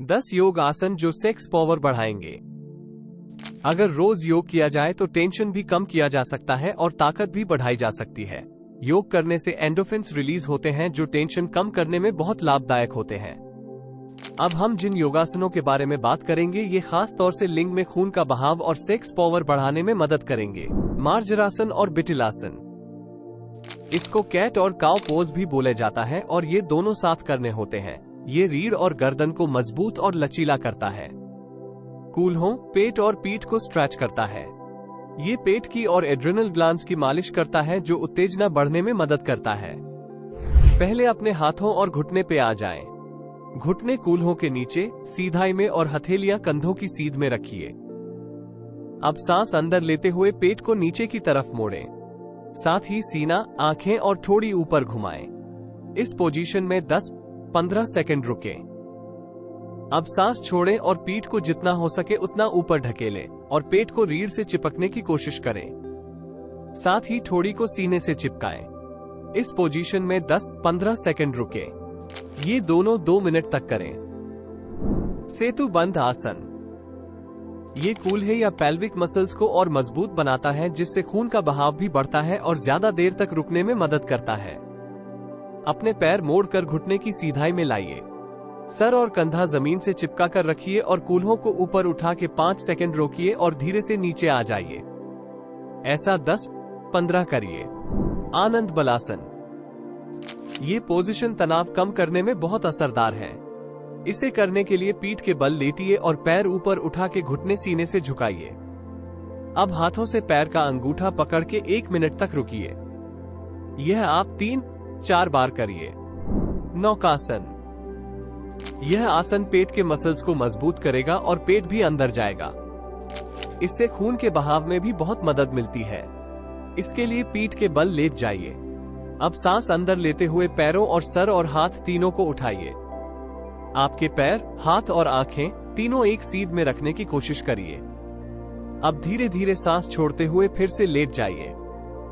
10 योग आसन जो सेक्स पावर बढ़ाएंगे। अगर रोज योग किया जाए तो टेंशन भी कम किया जा सकता है और ताकत भी बढ़ाई जा सकती है। योग करने से एंडोर्फिन्स रिलीज होते हैं जो टेंशन कम करने में बहुत लाभदायक होते हैं। अब हम जिन योगासनों के बारे में बात करेंगे ये खास तौर से लिंग में खून का बहाव और सेक्स पावर बढ़ाने में मदद करेंगे। मार्जरासन और बिटिलासन, इसको कैट और काउ पोज भी बोले जाता है और ये दोनों साथ करने होते हैं। ये रीढ़ और गर्दन को मजबूत और लचीला करता है। कूल्हों, पेट और पीठ को स्ट्रेच करता है। ये पेट की और एड्रेनल ग्लैंड्स की मालिश करता है जो उत्तेजना बढ़ने में मदद करता है। पहले अपने हाथों और घुटने पे आ जाएं। घुटने कूल्हों के नीचे, सीधाई में और हथेलियां कंधों की सीध में रखिए। अब सांस अंदर लेते हुए पेट को नीचे की तरफ मोड़ें। साथ ही सीना, आंखें और थोड़ी ऊपर घुमाएं। इस पोजीशन में 10-15 सेकंड रुकें। अब सांस छोड़ें और पीठ को जितना हो सके उतना ऊपर ढकेलें और पेट को रीढ़ से चिपकने की कोशिश करें। साथ ही ठोड़ी को सीने से चिपकाएं। इस पोजीशन में 10-15 सेकंड रुकें। ये दोनों 2 मिनट तक करें। सेतु बंध आसन, ये कूल्हे या पेल्विक मसल्स को और मजबूत बनाता है जिससे खून का बहाव भी बढ़ता है और ज्यादा देर तक रुकने में मदद करता है। अपने पैर मोड़कर घुटने की सीधाई में लाइए। सर और कंधा जमीन से चिपका कर रखिए और कूल्हों को ऊपर उठा के 5 सेकंड रोकिए और धीरे से नीचे आ जाइए। ऐसा 10-15 करिए। आनंद बलासन, ये पोजीशन तनाव कम करने में बहुत असरदार है। इसे करने के लिए पीठ के बल लेटिए और पैर ऊपर उठा के घुटने सीने से झुकाइए। अब हाथों से पैर का अंगूठा पकड़ के 1 मिनट तक रुकिए। यह आप 3-4 बार करिए। नौकासन, यह आसन पेट के मसल्स को मजबूत करेगा और पेट भी अंदर जाएगा। इससे खून के बहाव में भी बहुत मदद मिलती है। इसके लिए पीठ के बल लेट जाइए। अब सांस अंदर लेते हुए पैरों और सर और हाथ तीनों को उठाइए। आपके पैर, हाथ और आंखें तीनों एक सीध में रखने की कोशिश करिए। अब धीरे धीरे सांस छोड़ते हुए फिर से लेट जाइए।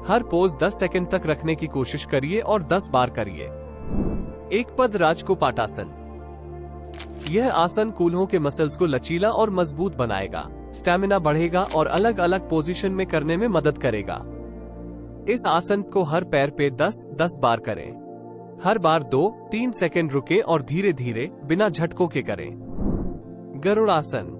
हर पोज 10 सेकंड तक रखने की कोशिश करिए और 10 बार करिए। एक पद राजकोपाटासन, यह आसन कूल्हों के मसल्स को लचीला और मजबूत बनाएगा, स्टैमिना बढ़ेगा और अलग अलग पोजीशन में करने में मदद करेगा। इस आसन को हर पैर पे 10-10 बार करें। हर बार 2-3 सेकंड रुके और धीरे धीरे बिना झटकों के करें। गरुड़ासन,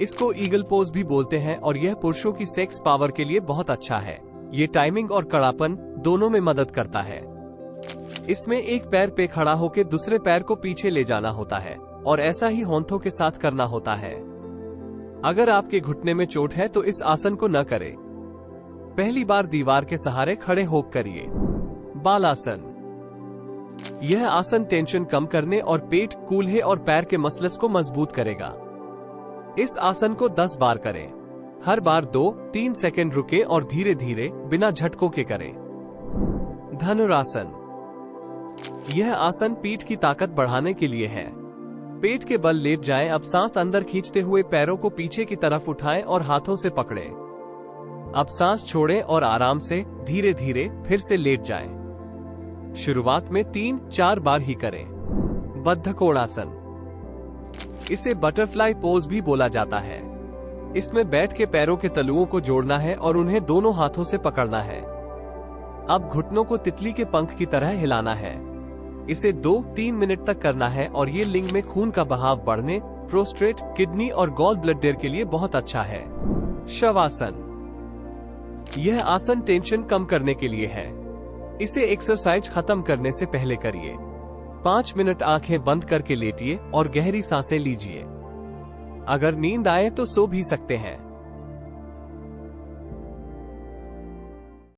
इसको ईगल पोज भी बोलते हैं और यह पुरुषों की सेक्स पावर के लिए बहुत अच्छा है। ये टाइमिंग और कड़ापन दोनों में मदद करता है। इसमें एक पैर पे खड़ा होकर दूसरे पैर को पीछे ले जाना होता है और ऐसा ही होंठों के साथ करना होता है। अगर आपके घुटने में चोट है तो इस आसन को न करें। पहली बार दीवार के सहारे खड़े होकर करिए। बालासन, यह आसन टेंशन कम करने और पेट, कूल्हे और पैर के मसल्स को मजबूत करेगा। इस आसन को 10 बार करें। हर बार 2-3 सेकंड रुके और धीरे धीरे बिना झटकों के करें। धनुरासन, यह आसन पीठ की ताकत बढ़ाने के लिए है। पेट के बल लेट जाएं। अब सांस अंदर खींचते हुए पैरों को पीछे की तरफ उठाएं और हाथों से पकड़ें। अब सांस छोड़ें और आराम से धीरे धीरे फिर से लेट जाएं। शुरुआत में 3-4 बार ही करें। बद्धकोणासन, इसे बटरफ्लाई पोज भी बोला जाता है। इसमें बैठ के पैरों के तलुओं को जोड़ना है और उन्हें दोनों हाथों से पकड़ना है। अब घुटनों को तितली के पंख की तरह हिलाना है। इसे 2-3 मिनट तक करना है और ये लिंग में खून का बहाव बढ़ने, प्रोस्टेट, किडनी और गॉल ब्लैडर के लिए बहुत अच्छा है। शवासन, यह आसन टेंशन कम करने के लिए है। इसे एक्सरसाइज खत्म करने से पहले करिए। 5 मिनट आंखें बंद करके लेटिए और गहरी सांसें लीजिए। अगर नींद आए तो सो भी सकते हैं।